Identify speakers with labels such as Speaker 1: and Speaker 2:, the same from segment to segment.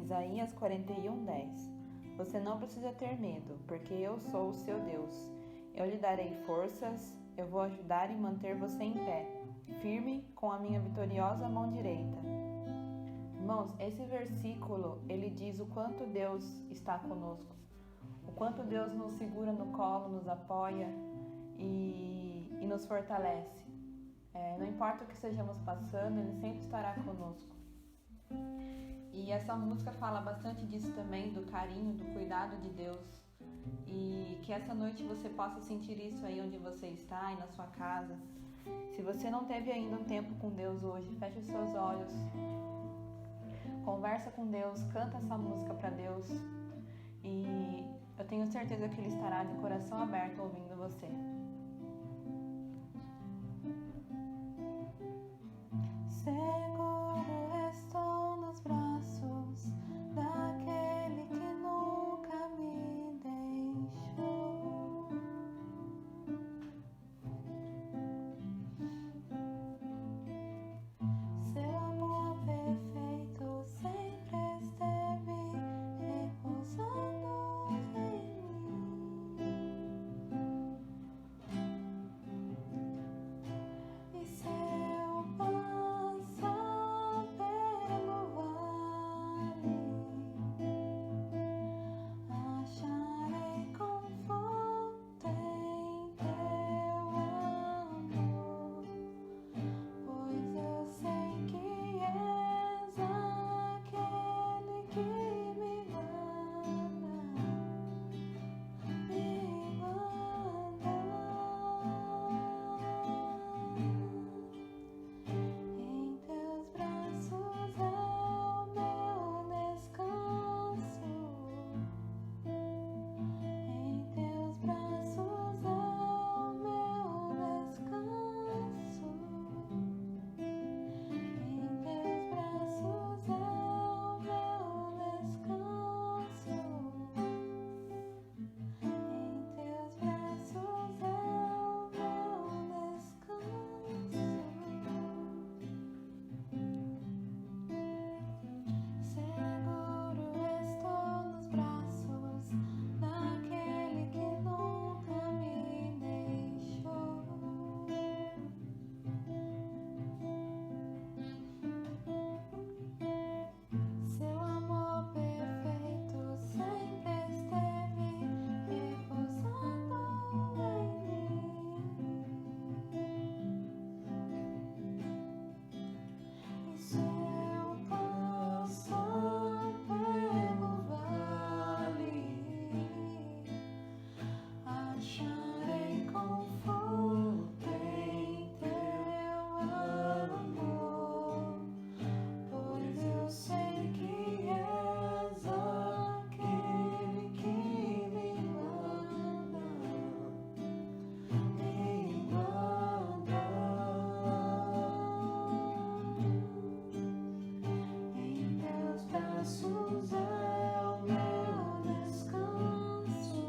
Speaker 1: Isaías 41:10. Você não precisa ter medo, porque eu sou o seu Deus. Eu lhe darei forças, eu vou ajudar e manter você em pé, firme com a minha vitoriosa mão direita. Irmãos, esse versículo, ele diz o quanto Deus está conosco, o quanto Deus nos segura no colo, nos apoia e nos fortalece. Não importa o que estejamos passando, Ele sempre estará conosco. E essa música fala bastante disso também, do carinho, do cuidado de Deus. E que essa noite você possa sentir isso aí onde você está, aí na sua casa. Se você não teve ainda um tempo com Deus hoje, feche os seus olhos. Conversa com Deus, canta essa música para Deus. E eu tenho certeza que Ele estará de coração aberto ouvindo você.
Speaker 2: Seguro estou nos braços daquele que nunca me deixou. Seu amor perfeito sempre esteve repousando em mim. E se eu passar pelo vale, acharei conforto em teu amor, pois eu sei que és aquele que me guarda, me guarda. Em teus braços é o meu descanso. Em teus braços é o meu descanso. Em teus braços é o meu descanso. Em teus braços é o meu descanso. Seguro estou nos braços daquele que nunca me deixou. Seu amor perfeito sempre esteve repousando em mim. E se eu passar pelo vale, acharei conforto em teu amor, pois eu sei que és aquele que me guarda, me guarda. Em teus braços é o meu descanso.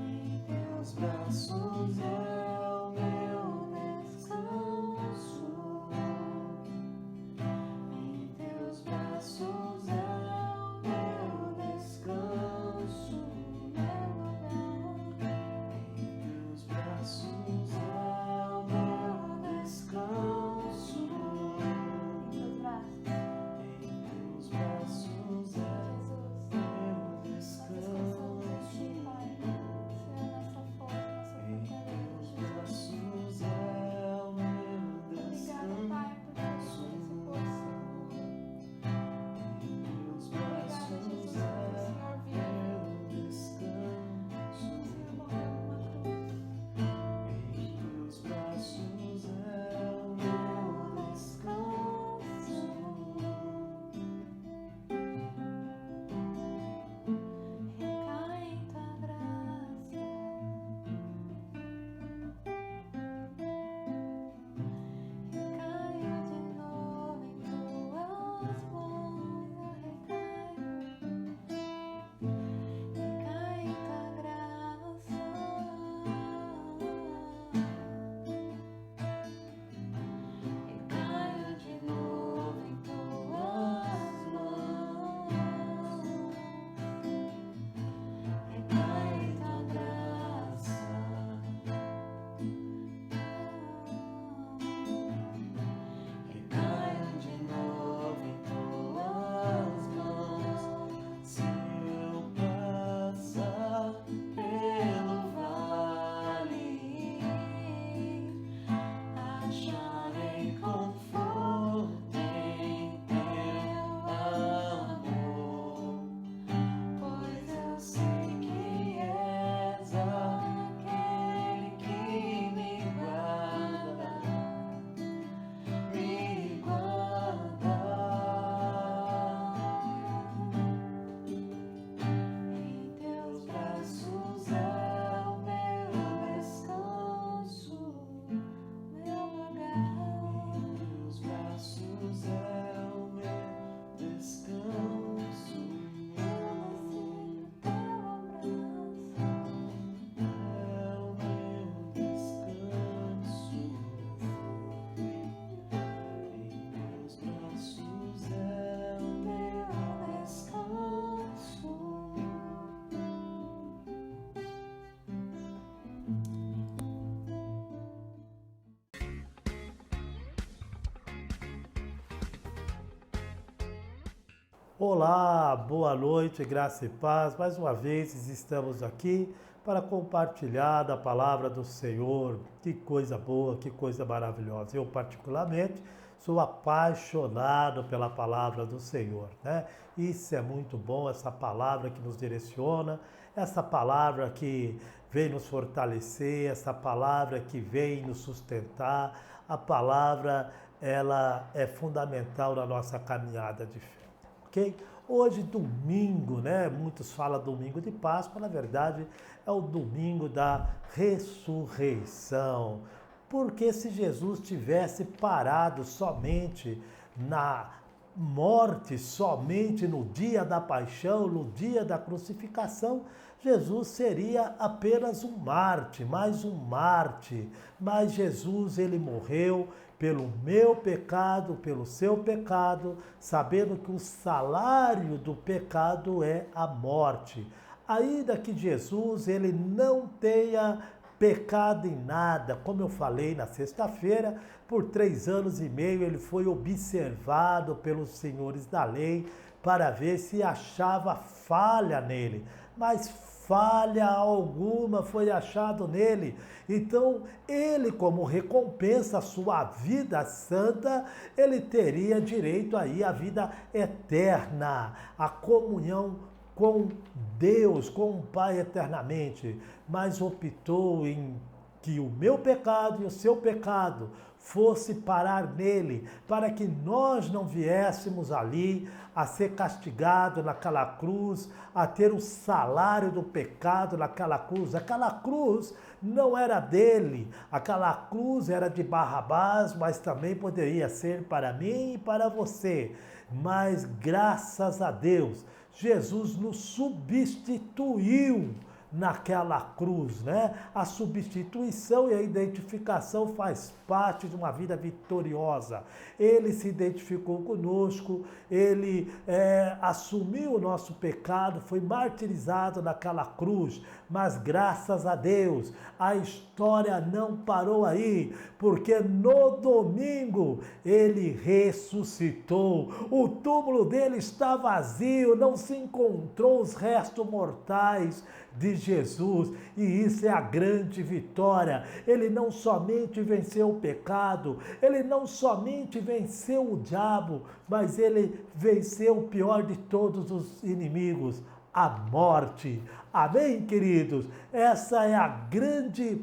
Speaker 2: Em teus braços é o meu descanso. Em teus braços é o meu descanso, meu lugar. Em teus braços é o meu descanso. Em teus braços é o meu descanso. Em teus
Speaker 3: Olá, boa noite, graça e paz. Mais uma vez estamos aqui para compartilhar da palavra do Senhor. Que coisa boa, que coisa maravilhosa. Eu, particularmente, sou apaixonado pela palavra do Senhor, né? Isso é muito bom, essa palavra que nos direciona, essa palavra que vem nos fortalecer, essa palavra que vem nos sustentar. A palavra, ela é fundamental na nossa caminhada de fé. Okay? Hoje, domingo, né? Muitos falam domingo de Páscoa, na verdade é o domingo da ressurreição. Porque se Jesus tivesse parado somente na morte, somente no dia da paixão, no dia da crucificação, Jesus seria apenas um Marte, mais um Marte. Mas Jesus, ele morreu pelo meu pecado, pelo seu pecado, sabendo que o salário do pecado é a morte. Ainda que Jesus, ele não tenha pecado em nada, como eu falei na sexta-feira, por 3 anos e meio ele foi observado pelos senhores da lei para ver se achava falha nele, mas falha alguma foi achado nele. Então, ele, como recompensa a sua vida santa, ele teria direito aí à vida eterna, a comunhão com Deus, com o Pai eternamente, mas optou em que o meu pecado e o seu pecado fosse parar nele, para que nós não viéssemos ali a ser castigado naquela cruz, a ter o salário do pecado naquela cruz. Aquela cruz não era dele, aquela cruz era de Barrabás, mas também poderia ser para mim e para você. Mas graças a Deus, Jesus nos substituiu naquela cruz, né? A substituição e a identificação faz parte de uma vida vitoriosa. Ele se identificou conosco, ele assumiu o nosso pecado, foi martirizado naquela cruz, mas graças a Deus, a história não parou aí, porque no domingo ele ressuscitou. O túmulo dele está vazio, não se encontrou os restos mortais de Jesus, e isso é a grande vitória. Ele não somente venceu o pecado, ele não somente venceu o diabo, mas ele venceu o pior de todos os inimigos, a morte. Amém, queridos? Essa é a grande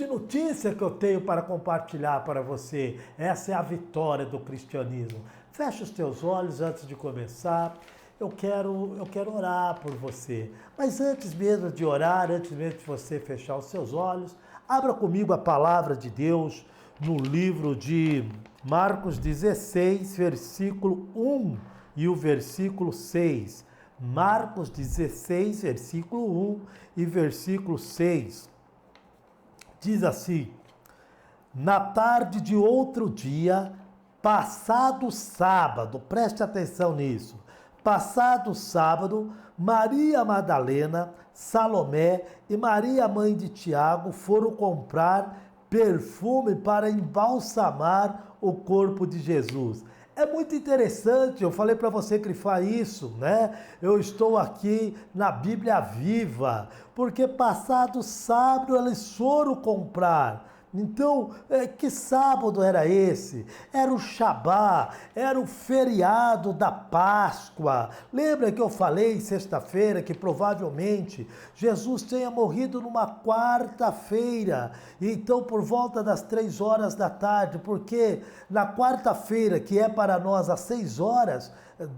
Speaker 3: notícia que eu tenho para compartilhar para você. Essa é a vitória do cristianismo. Feche os teus olhos antes de começar. Eu quero orar por você. Mas antes mesmo de orar, antes mesmo de você fechar os seus olhos, abra comigo a palavra de Deus no livro de Marcos 16, versículo 1 e o versículo 6. Marcos 16, versículo 1 e versículo 6. Diz assim: na tarde de outro dia, passado o sábado, preste atenção nisso, passado o sábado, Maria Madalena, Salomé e Maria, mãe de Tiago, foram comprar perfume para embalsamar o corpo de Jesus. É muito interessante, eu falei para você grifar isso, né? Eu estou aqui na Bíblia Viva, porque passado sábado eles foram comprar. Então, que sábado era esse? Era o Shabá, era o feriado da Páscoa. Lembra que eu falei sexta-feira que provavelmente Jesus tenha morrido numa quarta-feira, então por volta das 3 horas da tarde, porque na quarta-feira, que é para nós às 6 horas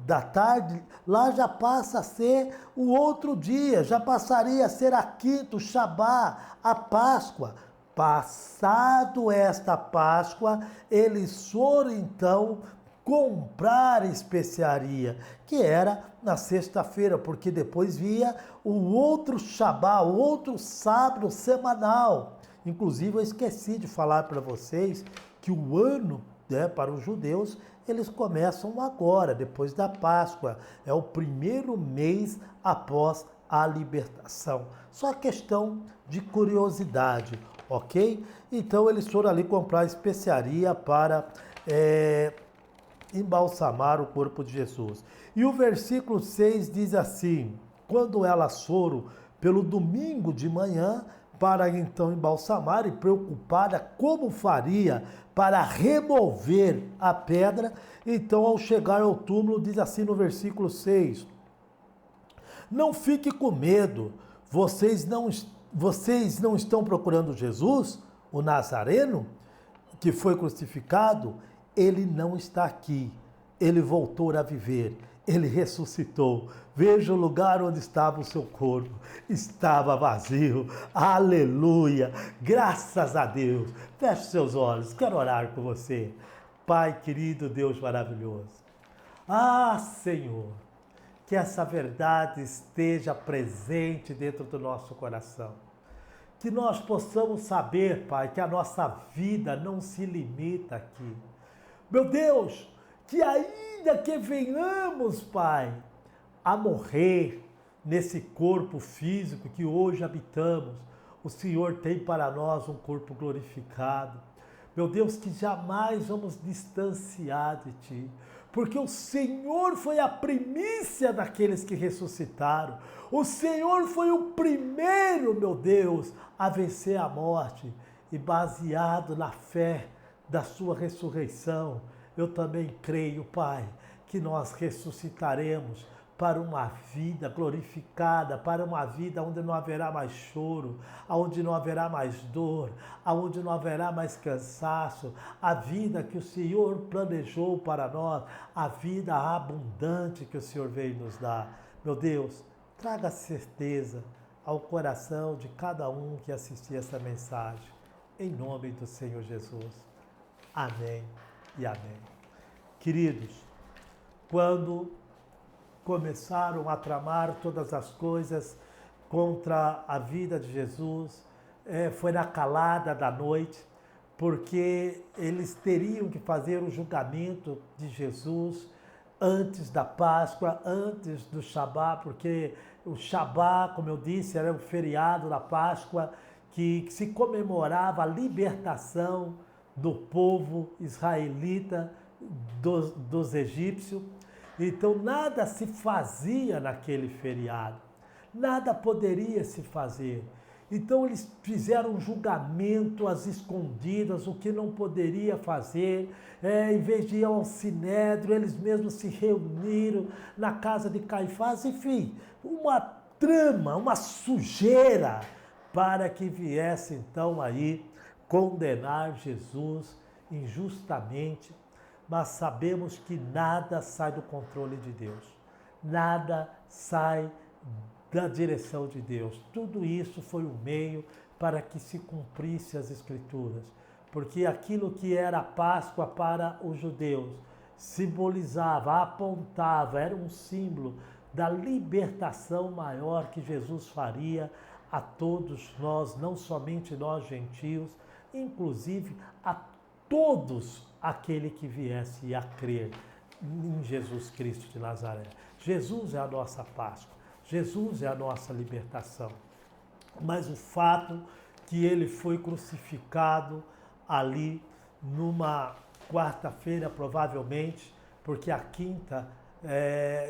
Speaker 3: da tarde, lá já passa a ser o outro dia, já passaria a ser a quinta, o Shabá, a Páscoa. Passado esta Páscoa, eles foram então comprar especiaria, que era na sexta-feira, porque depois via o outro Shabá, o outro sábado semanal. Inclusive, eu esqueci de falar para vocês que o ano, né, para os judeus, eles começam agora, depois da Páscoa. É o primeiro mês após a libertação. Só questão de curiosidade, ok? Então eles foram ali comprar especiaria para embalsamar o corpo de Jesus. E o versículo 6 diz assim: quando elas foram pelo domingo de manhã, para então embalsamar, e preocupada como faria para remover a pedra, então ao chegar ao túmulo, diz assim no versículo 6, não fique com medo, vocês não estão procurando Jesus, o Nazareno, que foi crucificado? Ele não está aqui, ele voltou a viver, ele ressuscitou. Veja o lugar onde estava o seu corpo, estava vazio, aleluia, graças a Deus. Feche seus olhos, quero orar com você. Pai querido, Deus maravilhoso, Senhor, que essa verdade esteja presente dentro do nosso coração. Que nós possamos saber, Pai, que a nossa vida não se limita aqui. Meu Deus, que ainda que venhamos, Pai, a morrer nesse corpo físico que hoje habitamos, o Senhor tem para nós um corpo glorificado. Meu Deus, que jamais vamos distanciar de Ti, porque o Senhor foi a primícia daqueles que ressuscitaram. O Senhor foi o primeiro, meu Deus, a vencer a morte. E baseado na fé da sua ressurreição, eu também creio, Pai, que nós ressuscitaremos para uma vida glorificada, para uma vida onde não haverá mais choro, onde não haverá mais dor, onde não haverá mais cansaço, a vida que o Senhor planejou para nós, a vida abundante que o Senhor veio nos dar. Meu Deus, traga certeza ao coração de cada um que assistir essa mensagem, em nome do Senhor Jesus. Amém e amém. Queridos, quando começaram a tramar todas as coisas contra a vida de Jesus, foi na calada da noite, porque eles teriam que fazer o julgamento de Jesus antes da Páscoa, antes do Shabá, porque o Shabá, como eu disse, era o feriado da Páscoa que se comemorava a libertação do povo israelita dos egípcios. Então nada se fazia naquele feriado, nada poderia se fazer. Então eles fizeram um julgamento às escondidas, o que não poderia fazer. Em vez de ir ao Sinédrio, eles mesmos se reuniram na casa de Caifás. Enfim, uma trama, uma sujeira para que viesse então aí condenar Jesus injustamente. Mas sabemos que nada sai do controle de Deus, nada sai da direção de Deus. Tudo isso foi um meio para que se cumprisse as Escrituras, porque aquilo que era a Páscoa para os judeus simbolizava, apontava, era um símbolo da libertação maior que Jesus faria a todos nós, não somente nós gentios, inclusive a todos aquele que viesse a crer em Jesus Cristo de Nazaré. Jesus é a nossa Páscoa, Jesus é a nossa libertação. Mas o fato que ele foi crucificado ali numa quarta-feira, provavelmente, porque a quinta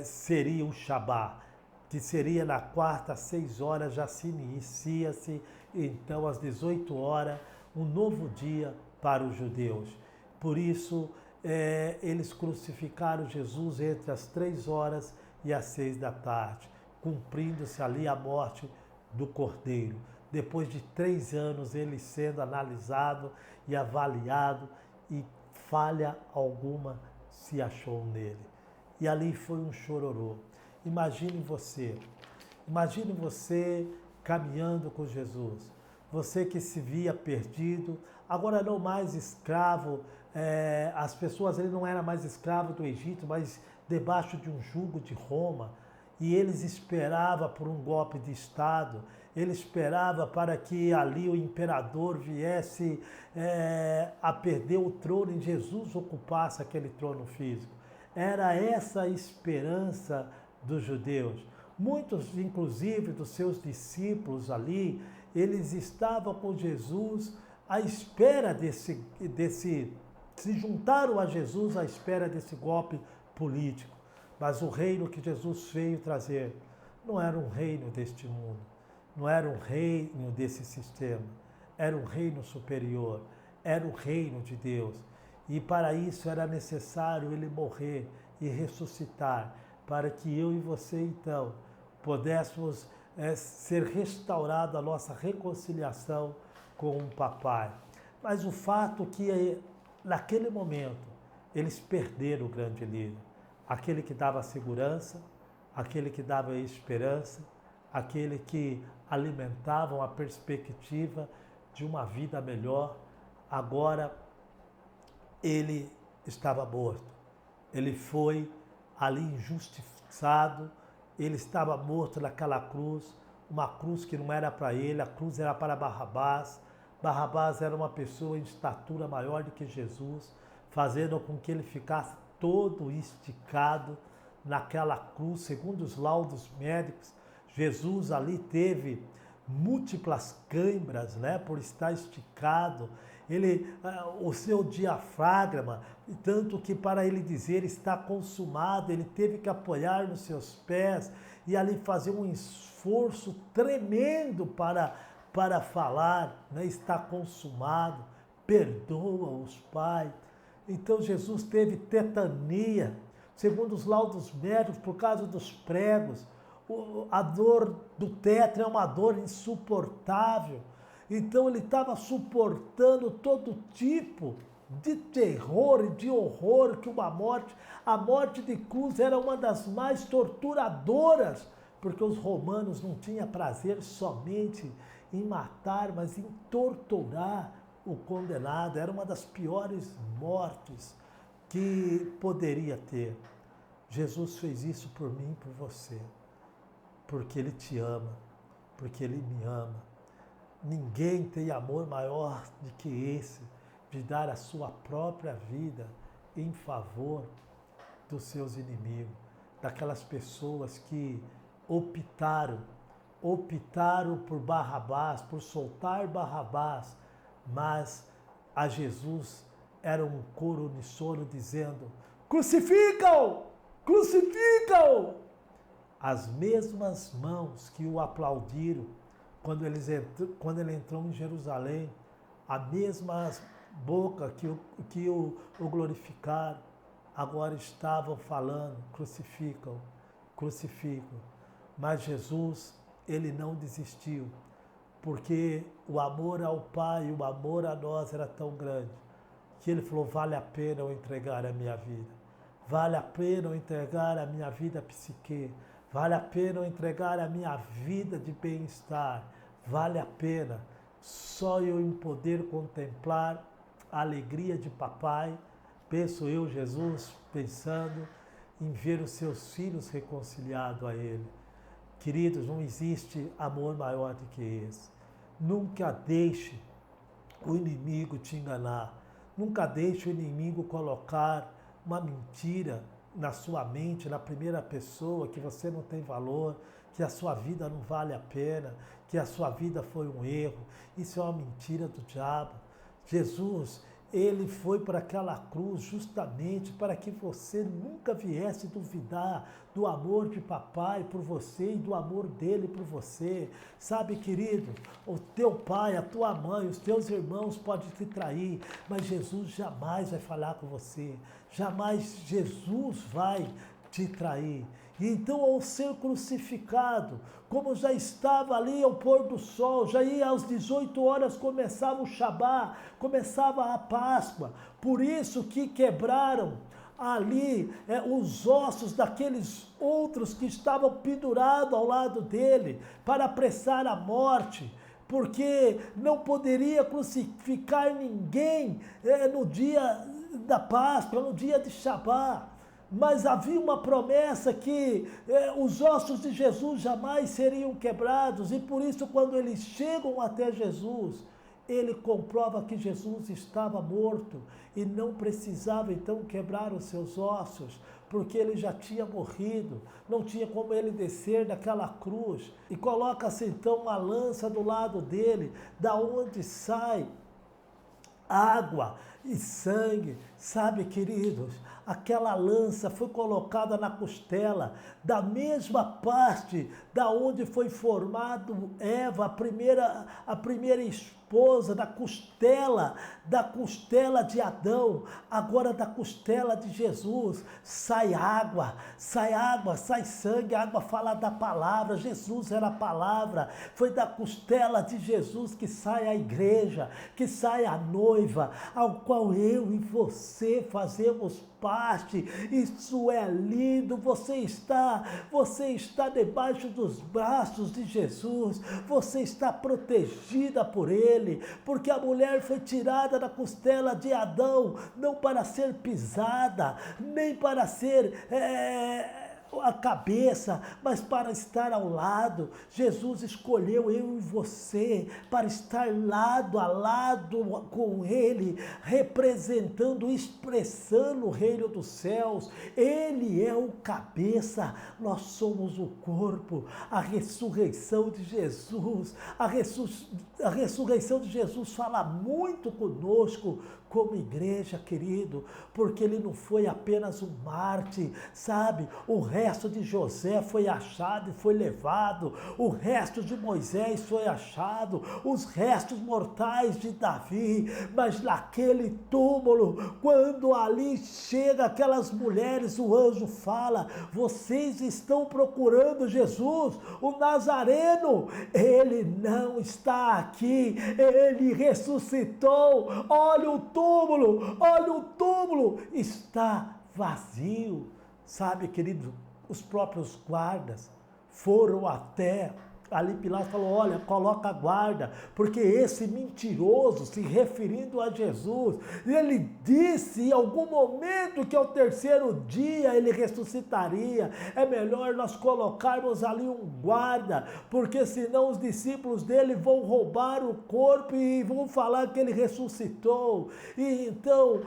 Speaker 3: seria o Shabá, que seria na quarta, às 6 horas, já se inicia-se, então, às 18 horas, um novo dia para os judeus. Por isso, eles crucificaram Jesus entre as 3 horas e as 6 da tarde, cumprindo-se ali a morte do Cordeiro. Depois de 3 anos, ele sendo analisado e avaliado, e falha alguma se achou nele. E ali foi um chororô. Imagine você caminhando com Jesus, você que se via perdido, agora não mais escravo. As pessoas, ele não era mais escravo do Egito, mas debaixo de um jugo de Roma, e eles esperavam por um golpe de Estado, ele esperava para que ali o imperador viesse a perder o trono e Jesus ocupasse aquele trono físico. Era essa a esperança dos judeus. Muitos, inclusive, dos seus discípulos ali, eles estavam com Jesus à espera desse se juntaram a Jesus à espera desse golpe político. Mas o reino que Jesus veio trazer não era um reino deste mundo, não era um reino desse sistema, era um reino superior, era o reino de Deus. E para isso era necessário ele morrer e ressuscitar, para que eu e você então pudéssemos ser restaurada a nossa reconciliação com o papai. Mas o fato que naquele momento eles perderam o grande líder, aquele que dava segurança, aquele que dava esperança, aquele que alimentavam a perspectiva de uma vida melhor, agora ele estava morto. Ele foi ali injustiçado, ele estava morto naquela cruz, uma cruz que não era para ele, a cruz era para Barrabás. Barrabás era uma pessoa em estatura maior do que Jesus, fazendo com que ele ficasse todo esticado naquela cruz, segundo os laudos médicos. Jesus ali teve múltiplas câimbras, né, por estar esticado. O seu diafragma, tanto que para ele dizer está consumado, ele teve que apoiar nos seus pés e ali fazer um esforço tremendo para falar, né, está consumado, perdoa-os, Pai. Então Jesus teve tetania, segundo os laudos médicos, por causa dos pregos. A dor do tétano é uma dor insuportável. Então ele estava suportando todo tipo de terror e de horror que a morte de cruz era uma das mais torturadoras, porque os romanos não tinham prazer somente em matar, mas em torturar o condenado. Era uma das piores mortes que poderia ter. Jesus fez isso por mim e por você, porque Ele te ama, porque Ele me ama. Ninguém tem amor maior do que esse, de dar a sua própria vida em favor dos seus inimigos, daquelas pessoas que optaram por Barrabás, por soltar Barrabás, mas a Jesus era um coro uníssono dizendo: crucificam! Crucificam! As mesmas mãos que o aplaudiram quando ele entrou em Jerusalém, a mesma boca que o glorificaram, agora estavam falando: crucificam, crucificam. Mas Jesus, ele não desistiu, porque o amor ao Pai, o amor a nós era tão grande, que ele falou: vale a pena eu entregar a minha vida, vale a pena eu entregar a minha vida psique, vale a pena eu entregar a minha vida de bem-estar, vale a pena só eu em poder contemplar a alegria de papai. Penso eu, Jesus, pensando em ver os seus filhos reconciliados a ele. Queridos, não existe amor maior do que esse. Nunca deixe o inimigo te enganar. Nunca deixe o inimigo colocar uma mentira na sua mente, na primeira pessoa, que você não tem valor, que a sua vida não vale a pena, que a sua vida foi um erro. Isso é uma mentira do diabo. Jesus, ele foi para aquela cruz justamente para que você nunca viesse duvidar do amor de papai por você e do amor dele por você. Sabe, querido, o teu pai, a tua mãe, os teus irmãos podem te trair, mas Jesus jamais vai falar com você. Jamais Jesus vai te trair. E então, ao ser crucificado, como já estava ali ao pôr do sol, já ia às 18 horas, começava o Shabá, começava a Páscoa. Por isso que quebraram ali os ossos daqueles outros que estavam pendurados ao lado dele, para apressar a morte, porque não poderia crucificar ninguém no dia da Páscoa, no dia de Shabá. Mas havia uma promessa que os ossos de Jesus jamais seriam quebrados, e por isso, quando eles chegam até Jesus, ele comprova que Jesus estava morto e não precisava então quebrar os seus ossos, porque ele já tinha morrido, não tinha como ele descer daquela cruz. E coloca-se então uma lança do lado dele, da onde sai água e sangue. Sabe, queridos, aquela lança foi colocada na costela, da mesma parte da onde foi formado Eva, a primeira esposa, da costela de Adão, agora da costela de Jesus, sai água, sai sangue. A água fala da palavra, Jesus era a palavra, foi da costela de Jesus que sai a igreja, que sai a noiva, ao qual eu e você fazemos parte. Isso é lindo. Você está debaixo dos braços de Jesus, você está protegida por Ele, porque a mulher foi tirada da costela de Adão, não para ser pisada, nem para ser a cabeça, mas para estar ao lado. Jesus escolheu eu e você para estar lado a lado com Ele, representando, expressando o reino dos céus. Ele é o cabeça, nós somos o corpo. A ressurreição de Jesus, a ressurreição de Jesus fala muito conosco como igreja, querido, porque ele não foi apenas um mártir, sabe? O resto de José foi achado e foi levado, o resto de Moisés foi achado, os restos mortais de Davi, mas naquele túmulo, quando ali chega aquelas mulheres, o anjo fala: vocês estão procurando Jesus, o Nazareno, ele não está aqui, ele ressuscitou. Olha o túmulo está vazio. Sabe, querido, os próprios guardas foram até ali. Pilatos falou: olha, coloca a guarda, porque esse mentiroso, se referindo a Jesus, ele disse em algum momento que ao terceiro dia ele ressuscitaria. É melhor nós colocarmos ali um guarda, porque senão os discípulos dele vão roubar o corpo e vão falar que ele ressuscitou. E então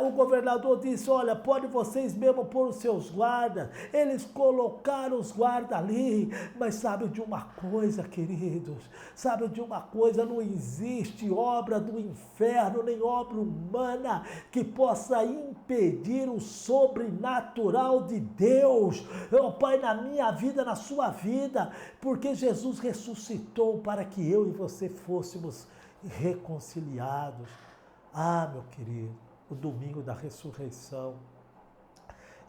Speaker 3: o governador disse: olha, pode vocês mesmo pôr os seus guardas. Eles colocaram os guardas ali, mas sabe de uma coisa, queridos, sabe de uma coisa? Não existe obra do inferno, nem obra humana que possa impedir o sobrenatural de Deus, oh Pai, na minha vida, na sua vida, porque Jesus ressuscitou para que eu e você fôssemos reconciliados. Ah, meu querido, o domingo da ressurreição,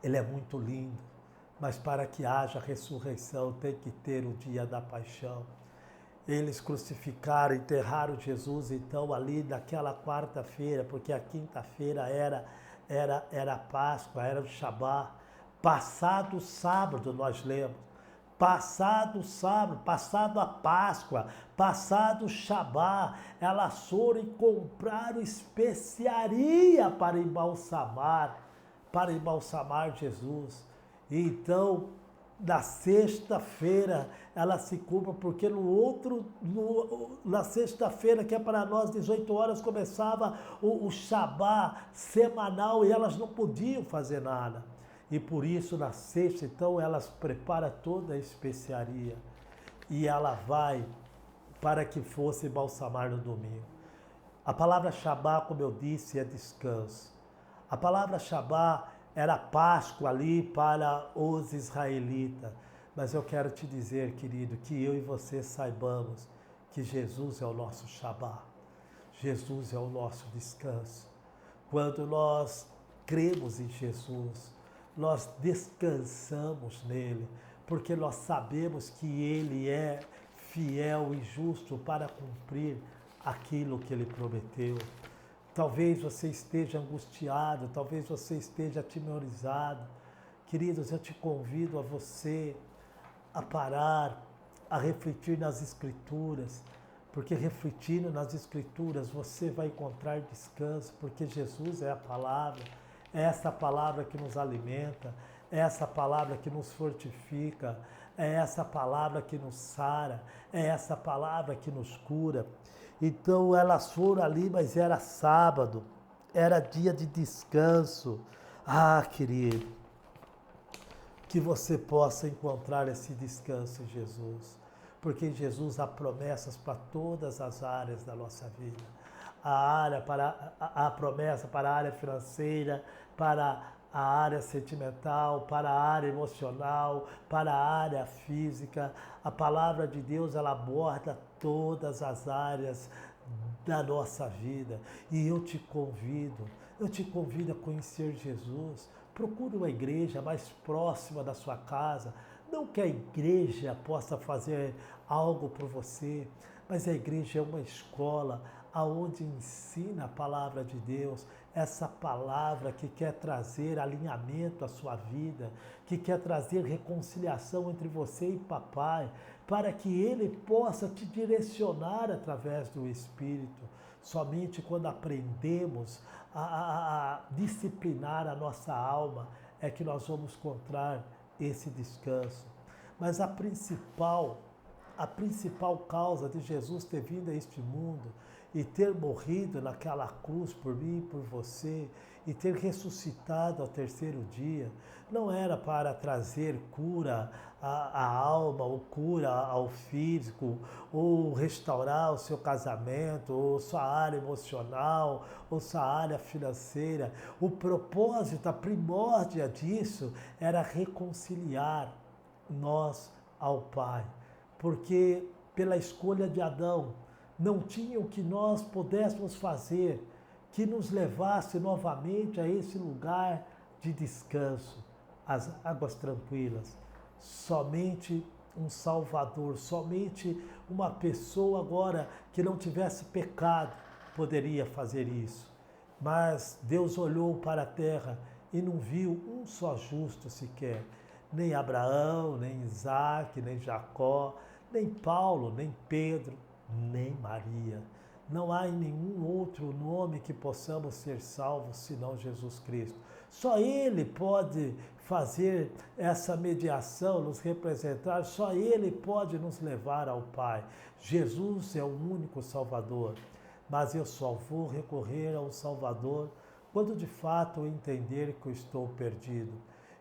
Speaker 3: ele é muito lindo. Mas para que haja ressurreição tem que ter o dia da paixão. Eles crucificaram, enterraram Jesus então ali naquela quarta-feira, porque a quinta-feira era Páscoa, era o Shabá. Passado o sábado nós lemos, passado o sábado, passado a Páscoa, passado o Shabá, elas foram e compraram especiaria para embalsamar Jesus. Então, na sexta-feira, ela se cumpre, porque na sexta-feira, que é para nós 18 horas, começava o Shabá semanal e elas não podiam fazer nada. E por isso, na sexta, então, elas preparam toda a especiaria e ela vai para que fosse embalsamar no domingo. A palavra Shabá, como eu disse, é descanso. A palavra Shabá era Páscoa ali para os israelitas. Mas eu quero te dizer, querido, que eu e você saibamos que Jesus é o nosso Shabá. Jesus é o nosso descanso. Quando nós cremos em Jesus, nós descansamos nele, porque nós sabemos que ele é fiel e justo para cumprir aquilo que ele prometeu. Talvez você esteja angustiado, talvez você esteja atemorizado. Queridos, eu te convido a você a parar, a refletir nas Escrituras, porque refletindo nas Escrituras você vai encontrar descanso, porque Jesus é a palavra, é essa palavra que nos alimenta, é essa palavra que nos fortifica, é essa palavra que nos sara, é essa palavra que nos cura. Então elas foram ali, mas era sábado, era dia de descanso. Ah, querido, que você possa encontrar esse descanso em Jesus, porque em Jesus há promessas para todas as áreas da nossa vida. a área para a promessa para a área financeira, para a área sentimental, para a área emocional, para a área física. A palavra de Deus, ela aborda todas as áreas da nossa vida. E eu te convido a conhecer Jesus. Procure uma igreja mais próxima da sua casa. Não que a igreja possa fazer algo por você, mas a igreja é uma escola aonde ensina a palavra de Deus, essa palavra que quer trazer alinhamento à sua vida, que quer trazer reconciliação entre você e papai, para que ele possa te direcionar através do Espírito. Somente quando aprendemos a disciplinar a nossa alma é que nós vamos encontrar esse descanso. Mas a principal causa de Jesus ter vindo a este mundo e ter morrido naquela cruz por mim e por você, e ter ressuscitado ao terceiro dia, não era para trazer cura à alma, ou cura ao físico, ou restaurar o seu casamento, ou sua área emocional, ou sua área financeira. O propósito, a primórdia disso, era reconciliar nós ao Pai. Porque pela escolha de Adão, não tinha o que nós pudéssemos fazer que nos levasse novamente a esse lugar de descanso, as águas tranquilas. Somente um Salvador, somente uma pessoa agora que não tivesse pecado poderia fazer isso. Mas Deus olhou para a terra e não viu um só justo sequer. Nem Abraão, nem Isaac, nem Jacó, nem Paulo, nem Pedro, nem Maria. Não há em nenhum outro nome que possamos ser salvos senão Jesus Cristo. Só Ele pode fazer essa mediação, nos representar, só Ele pode nos levar ao Pai. Jesus é o único Salvador, mas eu só vou recorrer ao Salvador quando de fato eu entender que eu estou perdido.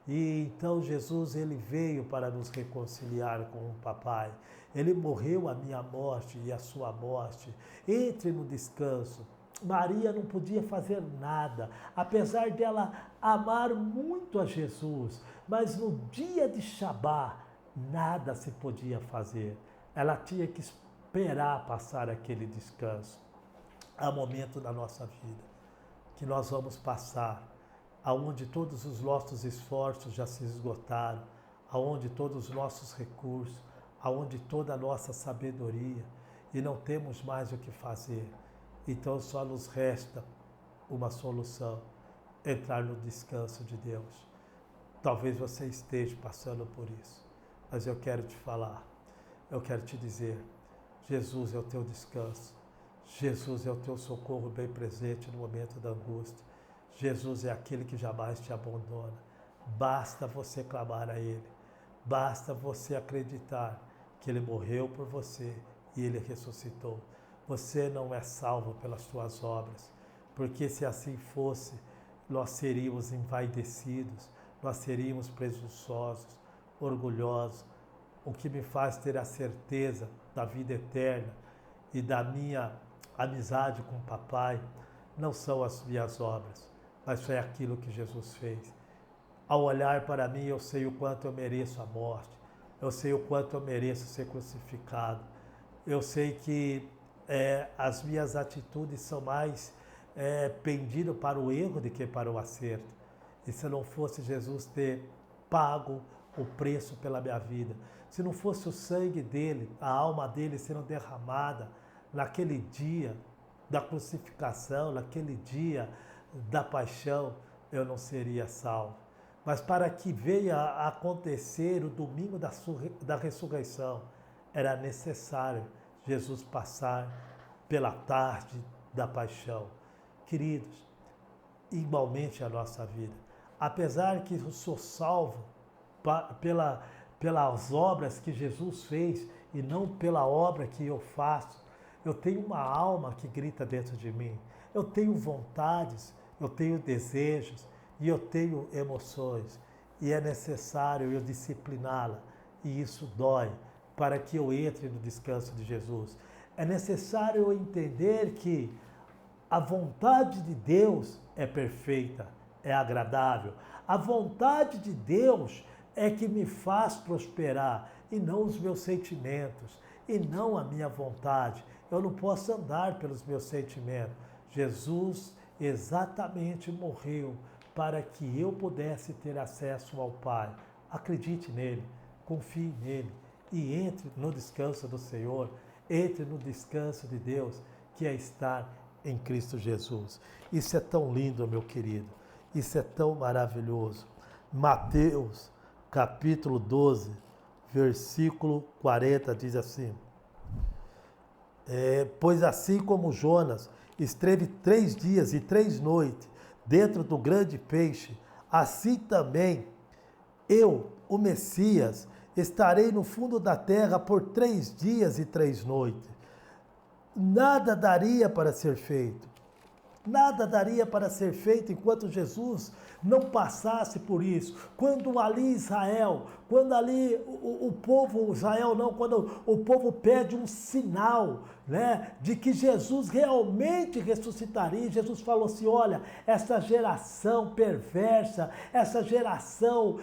Speaker 3: E então Jesus, ele veio para nos reconciliar com o Papai. Ele morreu a minha morte e a sua morte. Entre no descanso. Maria não podia fazer nada, apesar dela amar muito a Jesus, mas no dia de Shabá, nada se podia fazer. Ela tinha que esperar passar aquele descanso. Há momento da nossa vida que nós vamos passar, aonde todos os nossos esforços já se esgotaram, aonde todos os nossos recursos, aonde toda a nossa sabedoria, e não temos mais o que fazer. Então só nos resta uma solução: entrar no descanso de Deus. Talvez você esteja passando por isso, mas eu quero te falar, eu quero te dizer, Jesus é o teu descanso, Jesus é o teu socorro bem presente no momento da angústia. Jesus é aquele que jamais te abandona. Basta você clamar a Ele. Basta você acreditar que Ele morreu por você e Ele ressuscitou. Você não é salvo pelas suas obras, porque se assim fosse, nós seríamos envaidecidos, nós seríamos presunçosos, orgulhosos. O que me faz ter a certeza da vida eterna e da minha amizade com o Papai não são as minhas obras, mas foi aquilo que Jesus fez. Ao olhar para mim, eu sei o quanto eu mereço a morte, eu sei o quanto eu mereço ser crucificado, eu sei que as minhas atitudes são mais pendidas para o erro do que para o acerto. E se não fosse Jesus ter pago o preço pela minha vida, se não fosse o sangue dele, a alma dele sendo derramada naquele dia da crucificação, naquele dia da paixão, eu não seria salvo. Mas para que venha a acontecer o domingo da ressurreição, era necessário Jesus passar pela tarde da paixão. Queridos, igualmente a nossa vida. Apesar que eu sou salvo pelas obras que Jesus fez e não pela obra que eu faço, eu tenho uma alma que grita dentro de mim. Eu tenho vontades, eu tenho desejos e eu tenho emoções. E é necessário eu discipliná-la. E isso dói para que eu entre no descanso de Jesus. É necessário eu entender que A vontade de Deus é perfeita, é agradável. A vontade de Deus é que me faz prosperar e não os meus sentimentos, e não a minha vontade. Eu não posso andar pelos meus sentimentos. Jesus exatamente morreu para que eu pudesse ter acesso ao Pai. Acredite nele, confie nele e entre no descanso do Senhor, entre no descanso de Deus, que é estar em Cristo Jesus. Isso é tão lindo, meu querido. Isso é tão maravilhoso. Mateus, capítulo 12, versículo 40, diz assim: pois assim como Jonas esteve 3 dias e 3 noites dentro do grande peixe, assim também eu, o Messias, estarei no fundo da terra por 3 dias e 3 noites. Nada daria para ser feito. Nada daria para ser feito enquanto Jesus não passasse por isso. Quando ali Israel, quando ali o povo, Israel não, quando o povo pede um sinal, né, de que Jesus realmente ressuscitaria, Jesus falou assim: olha, essa geração perversa, essa geração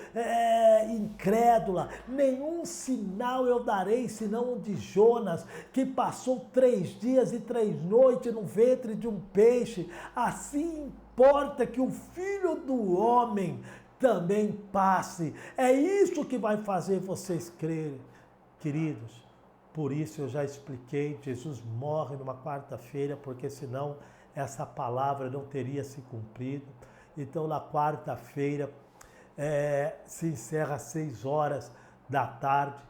Speaker 3: incrédula, nenhum sinal eu darei senão o de Jonas, que passou 3 dias e 3 noites no ventre de um peixe. Assim importa que o Filho do Homem também passe. É isso que vai fazer vocês crerem, queridos. Por isso eu já expliquei, Jesus morre numa quarta-feira, porque senão essa palavra não teria se cumprido. Então na quarta-feira se encerra às 6 horas da tarde,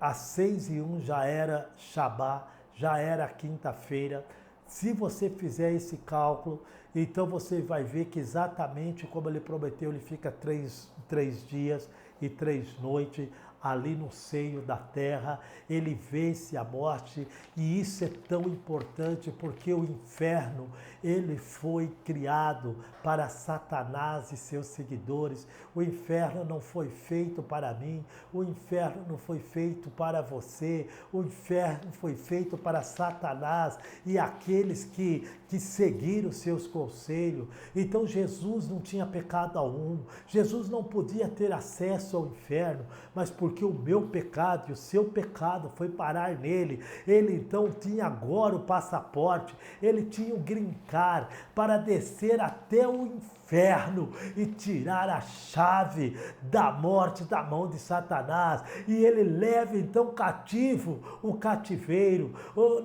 Speaker 3: às 6:01 já era Shabá, já era quinta-feira. Se você fizer esse cálculo, então você vai ver que exatamente como ele prometeu, ele fica 3 dias e 3 noites ali no seio da terra, ele vence a morte, e isso é tão importante porque o inferno, ele foi criado para Satanás e seus seguidores. O inferno não foi feito para mim, o inferno não foi feito para você, o inferno foi feito para Satanás e aqueles que seguiram seus conselhos. Então Jesus não tinha pecado algum, Jesus não podia ter acesso ao inferno, mas porque o meu pecado e o seu pecado foi parar nele, ele então tinha agora o passaporte, ele tinha o green card para descer até o inferno e tirar a chave da morte da mão de Satanás, e ele leva então cativo o cativeiro.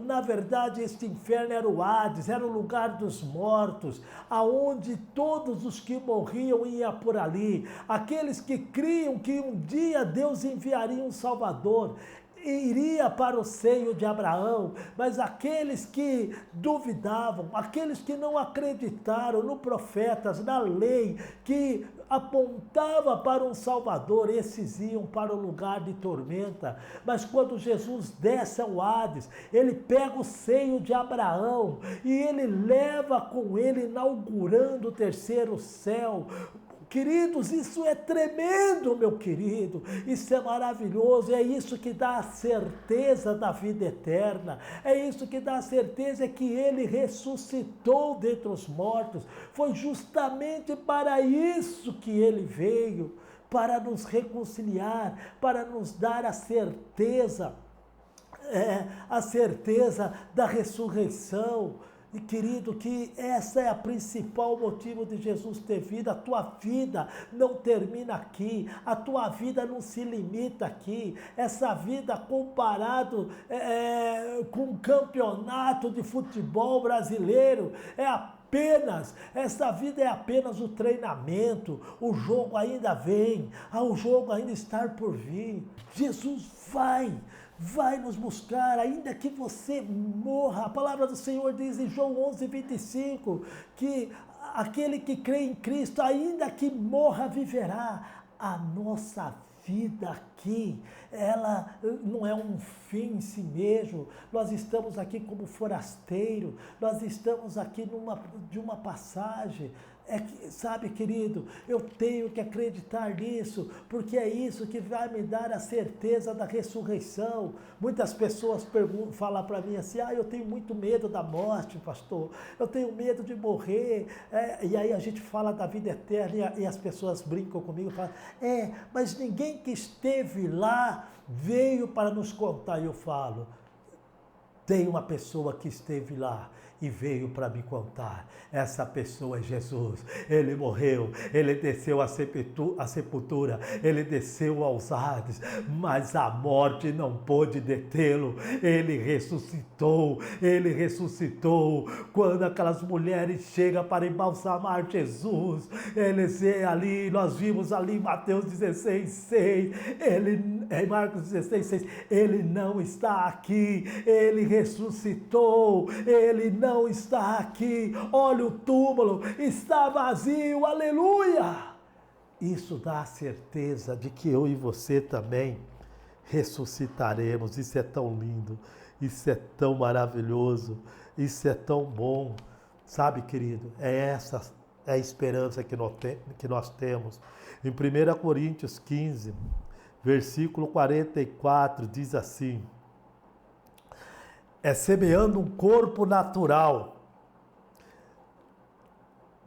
Speaker 3: Na verdade, este inferno era o Hades, era o lugar dos mortos, aonde todos os que morriam iam por ali, aqueles que criam que um dia Deus enviaria um Salvador, iria para o seio de Abraão, mas aqueles que duvidavam, aqueles que não acreditaram no profetas, na lei que apontava para um Salvador, esses iam para o lugar de tormenta. Mas quando Jesus desce ao Hades, ele pega o seio de Abraão e ele leva com ele, inaugurando o 3º céu. Queridos, isso é tremendo, meu querido, isso é maravilhoso, é isso que dá a certeza da vida eterna, é isso que dá a certeza que ele ressuscitou dentre os mortos. Foi justamente para isso que ele veio, para nos reconciliar, para nos dar a certeza da ressurreição. E querido, que essa é a principal motivo de Jesus ter vindo. A tua vida não termina aqui, a tua vida não se limita aqui. Essa vida comparado com um campeonato de futebol brasileiro essa vida é apenas o treinamento, o jogo ainda vem, o jogo ainda está por vir. Jesus vai nos buscar, ainda que você morra. A palavra do Senhor diz em João 11:25, que aquele que crê em Cristo, ainda que morra, viverá. A nossa vida aqui, ela não é um fim em si mesmo. Nós estamos aqui como forasteiro, nós estamos aqui de uma passagem. É que, sabe, querido, eu tenho que acreditar nisso, porque é isso que vai me dar a certeza da ressurreição. Muitas pessoas falam para mim assim, eu tenho muito medo da morte, pastor, eu tenho medo de morrer. E aí a gente fala da vida eterna e as pessoas brincam comigo e falam, mas ninguém que esteve lá veio para nos contar. E eu falo, tem uma pessoa que esteve lá e veio para me contar. Essa pessoa é Jesus. Ele morreu, ele desceu à sepultura, ele desceu aos Hades, mas a morte não pôde detê-lo. Ele ressuscitou. Quando aquelas mulheres chegam para embalsamar Jesus, nós vimos ali em Mateus 16:6, em Marcos 16:6, ele não está aqui, ele ressuscitou, ele não está aqui. Olha, o túmulo está vazio, aleluia! Isso dá a certeza de que eu e você também ressuscitaremos. Isso é tão lindo, isso é tão maravilhoso, isso é tão bom. Sabe, querido, essa é a esperança que nós temos. Em 1 Coríntios 15, versículo 44, diz assim: semeando um corpo natural,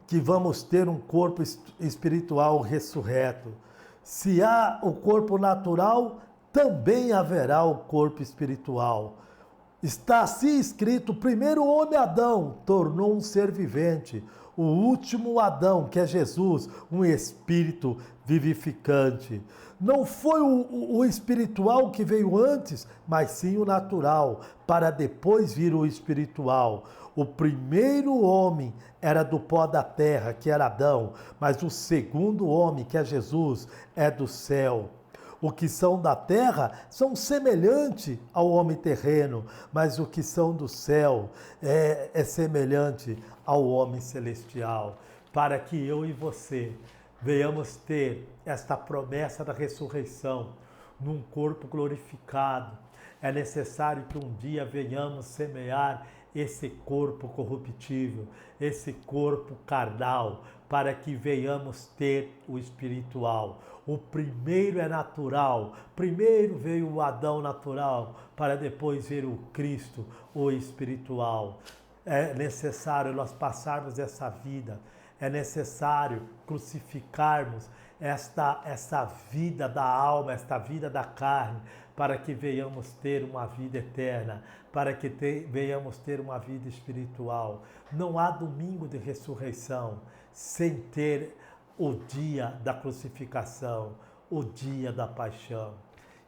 Speaker 3: que vamos ter um corpo espiritual ressurreto. Se há o corpo natural, também haverá o corpo espiritual. Está assim escrito: o primeiro homem, Adão, tornou um ser vivente. O último Adão, que é Jesus, um espírito vivificante. Não foi o espiritual que veio antes, mas sim o natural, para depois vir o espiritual. O primeiro homem era do pó da terra, que era Adão, mas o segundo homem, que é Jesus, é do céu. O que são da terra são semelhantes ao homem terreno, mas o que são do céu é semelhante ao homem celestial. Para que eu e você venhamos ter esta promessa da ressurreição num corpo glorificado, é necessário que um dia venhamos semear esse corpo corruptível, esse corpo carnal, para que venhamos ter o espiritual. O primeiro é natural, primeiro veio o Adão natural, para depois vir o Cristo, o espiritual. É necessário nós passarmos essa vida, é necessário crucificarmos esta vida da alma, esta vida da carne, para que venhamos ter uma vida eterna, para que venhamos ter uma vida espiritual. Não há domingo de ressurreição sem ter o dia da crucificação, o dia da paixão.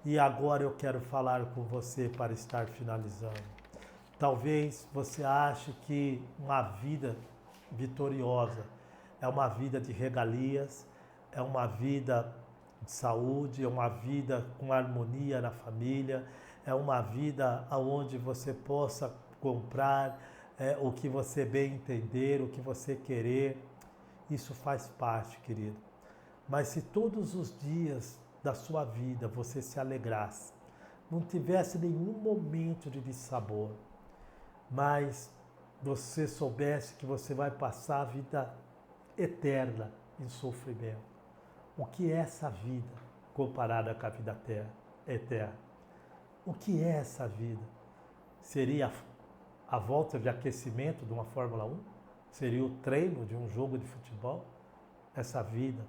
Speaker 3: E agora eu quero falar com você para estar finalizando. Talvez você ache que uma vida vitoriosa é uma vida de regalias, é uma vida de saúde, é uma vida com harmonia na família, é uma vida onde você possa comprar o que você bem entender, o que você querer. Isso faz parte, querido. Mas se todos os dias da sua vida você se alegrasse, não tivesse nenhum momento de dissabor, mas você soubesse que você vai passar a vida eterna em sofrimento, o que é essa vida comparada com a vida eterna? O que é essa vida? Seria a volta de aquecimento de uma Fórmula 1? Seria o treino de um jogo de futebol? Essa vida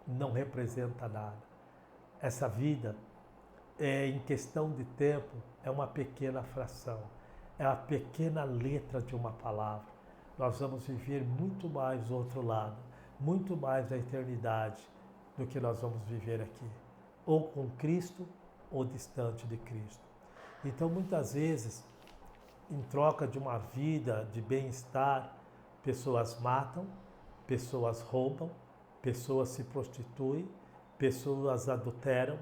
Speaker 3: não representa nada. Essa vida, em questão de tempo, é uma pequena fração. É a pequena letra de uma palavra. Nós vamos viver muito mais do outro lado, muito mais da eternidade do que nós vamos viver aqui. Ou com Cristo, ou distante de Cristo. Então, muitas vezes, em troca de uma vida de bem-estar, pessoas matam, pessoas roubam, pessoas se prostituem, pessoas adulteram,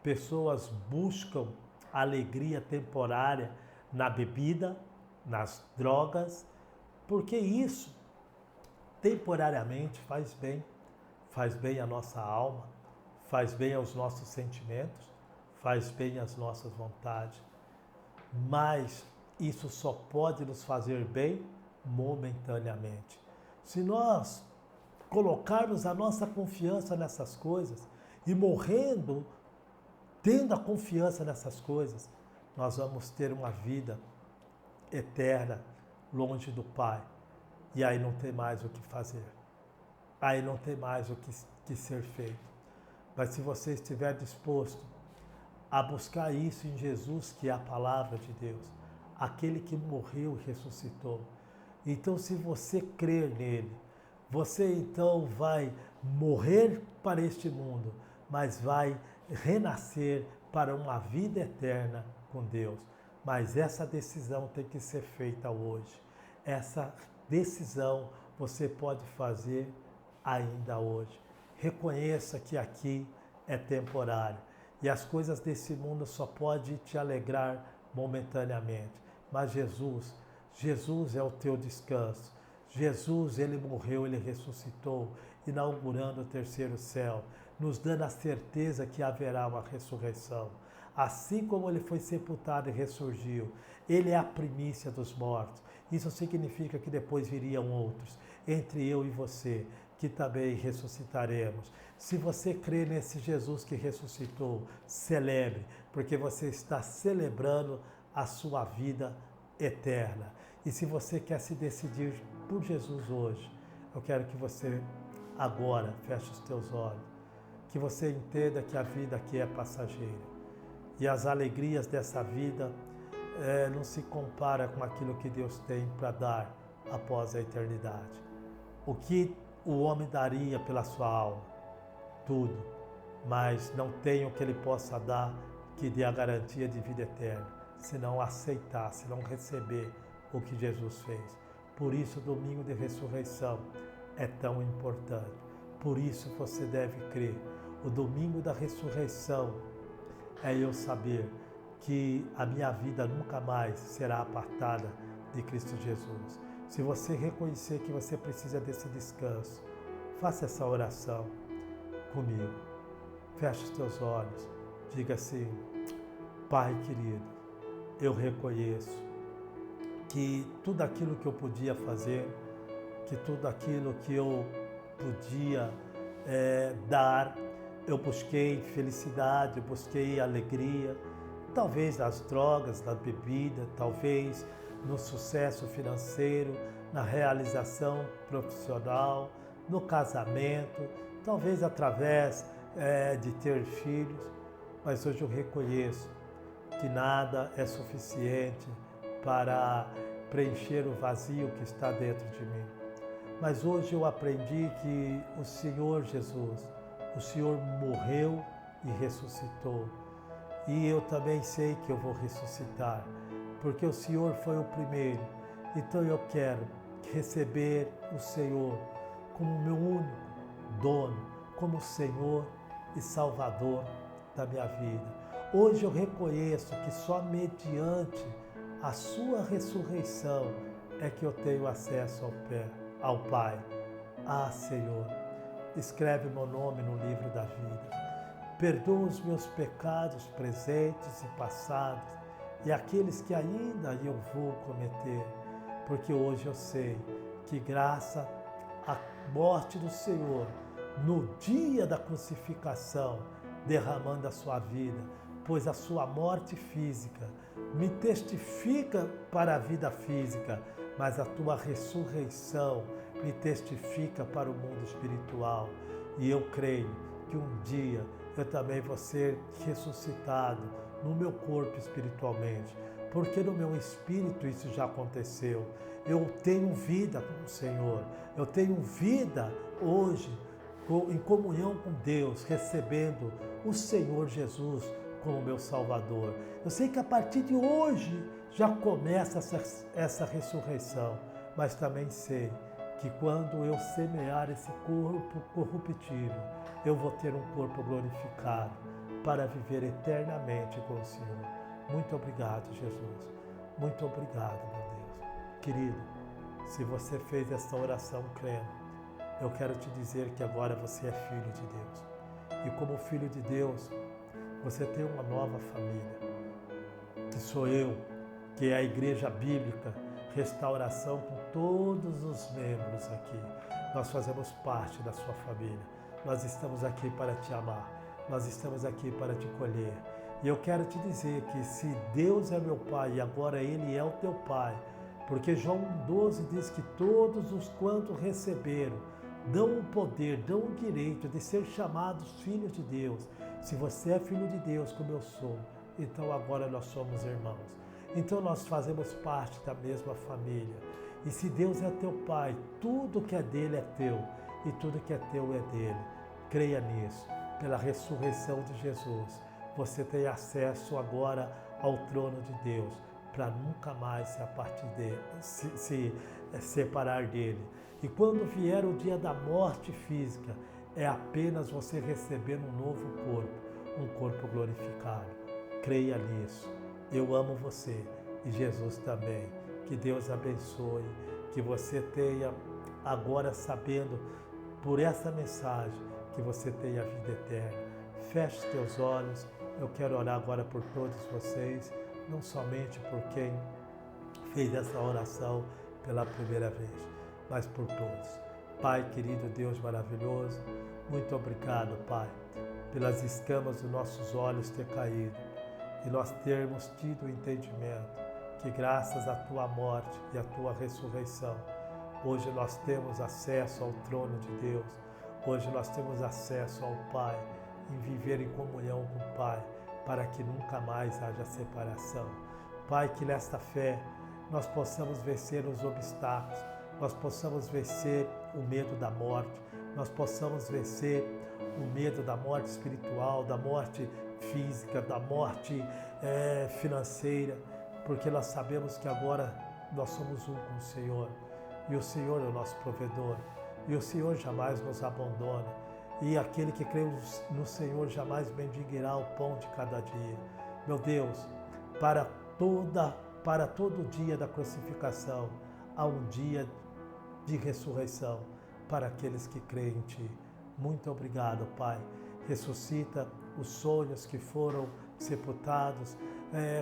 Speaker 3: pessoas buscam alegria temporária na bebida, nas drogas, porque isso temporariamente faz bem à nossa alma, faz bem aos nossos sentimentos, faz bem às nossas vontades, mas isso só pode nos fazer bem momentaneamente. Se nós colocarmos a nossa confiança nessas coisas e morrendo, tendo a confiança nessas coisas, nós vamos ter uma vida eterna longe do Pai. E aí não tem mais o que fazer. Aí não tem mais o que ser feito. Mas se você estiver disposto a buscar isso em Jesus, que é a palavra de Deus, aquele que morreu e ressuscitou. Então, se você crer nele, você então vai morrer para este mundo, mas vai renascer para uma vida eterna com Deus. Mas essa decisão tem que ser feita hoje. Essa decisão você pode fazer ainda hoje. Reconheça que aqui é temporário e as coisas desse mundo só podem te alegrar momentaneamente. Mas Jesus é o teu descanso. Jesus, ele morreu, ele ressuscitou, inaugurando o terceiro céu, nos dando a certeza que haverá uma ressurreição. Assim como ele foi sepultado e ressurgiu, ele é a primícia dos mortos. Isso significa que depois viriam outros, entre eu e você, que também ressuscitaremos. Se você crê nesse Jesus que ressuscitou, celebre, porque você está celebrando a sua vida eterna. E se você quer se decidir por Jesus hoje, eu quero que você agora feche os teus olhos, que você entenda que a vida aqui é passageira e as alegrias dessa vida não se compara com aquilo que Deus tem para dar após a eternidade. O que o homem daria pela sua alma? Tudo, mas não tem o que ele possa dar que dê a garantia de vida eterna, se não aceitar, se não receber o que Jesus fez. Por isso o domingo de ressurreição é tão importante. Por isso você deve crer. O domingo da ressurreição é eu saber que a minha vida nunca mais será apartada de Cristo Jesus. Se você reconhecer que você precisa desse descanso, faça essa oração comigo. Feche os teus olhos. Diga assim: Pai querido, eu reconheço que tudo aquilo que eu podia fazer, que tudo aquilo que eu podia dar, eu busquei felicidade, eu busquei alegria, talvez nas drogas, na bebida, talvez no sucesso financeiro, na realização profissional, no casamento, talvez através de ter filhos, mas hoje eu reconheço que nada é suficiente para preencher o vazio que está dentro de mim. Mas hoje eu aprendi que o Senhor Jesus, o Senhor morreu e ressuscitou. E eu também sei que eu vou ressuscitar, porque o Senhor foi o primeiro. Então eu quero receber o Senhor como meu único dono, como Senhor e Salvador da minha vida. Hoje eu reconheço que só mediante a sua ressurreição é que eu tenho acesso ao Pai. Ah, Senhor, escreve meu nome no livro da vida. Perdoa os meus pecados presentes e passados e aqueles que ainda eu vou cometer, porque hoje eu sei que graças à morte do Senhor, no dia da crucificação, derramando a sua vida, pois a sua morte física me testifica para a vida física, mas a tua ressurreição me testifica para o mundo espiritual. E eu creio que um dia eu também vou ser ressuscitado no meu corpo espiritualmente, porque no meu espírito isso já aconteceu. Eu tenho vida com o Senhor, eu tenho vida hoje em comunhão com Deus, recebendo o Senhor Jesus como meu Salvador. Eu sei que a partir de hoje já começa essa ressurreição, mas também sei que quando eu semear esse corpo corruptível, eu vou ter um corpo glorificado para viver eternamente com o Senhor. Muito obrigado, Jesus. Muito obrigado, meu Deus. Querido, se você fez essa oração crendo, eu quero te dizer que agora você é filho de Deus. E como filho de Deus, você tem uma nova família, que sou eu, que é a Igreja Bíblica Restauração, com todos os membros aqui. nós fazemos parte da sua família. Nós estamos aqui para te amar. Nós estamos aqui para te colher. E eu quero te dizer que se Deus é meu Pai e agora Ele é o teu Pai, porque João 1,12 diz que todos os quantos receberam, dão o poder, dão o direito de ser chamados filhos de Deus. Se você é filho de Deus, como eu sou, então agora nós somos irmãos. Então nós fazemos parte da mesma família. E se Deus é teu Pai, tudo que é dele é teu, e tudo que é teu é dele. Creia nisso. Pela ressurreição de Jesus, você tem acesso agora ao trono de Deus, para nunca mais se separar dele. E quando vier o dia da morte física, é apenas você receber um novo corpo, um corpo glorificado. Creia nisso. Eu amo você e Jesus também. Que Deus abençoe, que você tenha agora sabendo por essa mensagem que você tenha a vida eterna. Feche os teus olhos. Eu quero orar agora por todos vocês, não somente por quem fez essa oração pela primeira vez, mas por todos. Pai querido, Deus maravilhoso, muito obrigado, Pai, pelas escamas dos nossos olhos ter caído e nós termos tido o entendimento que graças à Tua morte e à Tua ressurreição, hoje nós temos acesso ao trono de Deus, hoje nós temos acesso ao Pai, em viver em comunhão com o Pai, para que nunca mais haja separação. Pai, que nesta fé nós possamos vencer os obstáculos, nós possamos vencer o medo da morte, nós possamos vencer o medo da morte espiritual, da morte física, da morte financeira, porque nós sabemos que agora nós somos um com o Senhor, e o Senhor é o nosso provedor, e o Senhor jamais nos abandona, e aquele que crê no Senhor jamais mendiguará o pão de cada dia. Meu Deus, para todo dia da crucificação, há um dia de ressurreição para aqueles que creem em Ti. Muito obrigado, Pai. Ressuscita os sonhos que foram sepultados,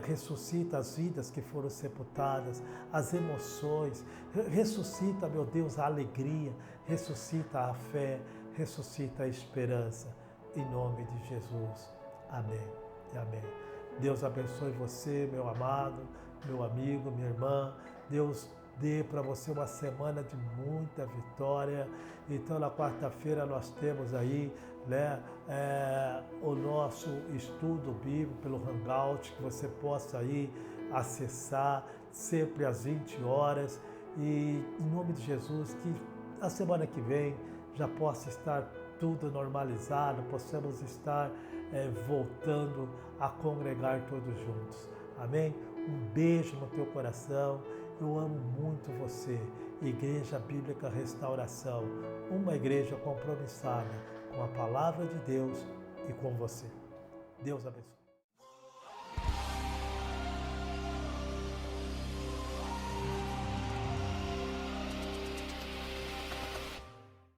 Speaker 3: ressuscita as vidas que foram sepultadas, as emoções, ressuscita, meu Deus, a alegria, ressuscita a fé, ressuscita a esperança, em nome de Jesus. Amém e amém. Deus abençoe você, meu amado, meu amigo, minha irmã. Deus dê para você uma semana de muita vitória. Então, na quarta-feira nós temos aí, o nosso estudo bíblico pelo Hangout, que você possa aí acessar sempre às 20 horas. E em nome de Jesus, que a semana que vem já possa estar tudo normalizado, possamos estar voltando a congregar todos juntos. Amém? Um beijo no teu coração. Eu amo muito você. Igreja Bíblica Restauração, uma igreja compromissada com a palavra de Deus e com você. Deus abençoe.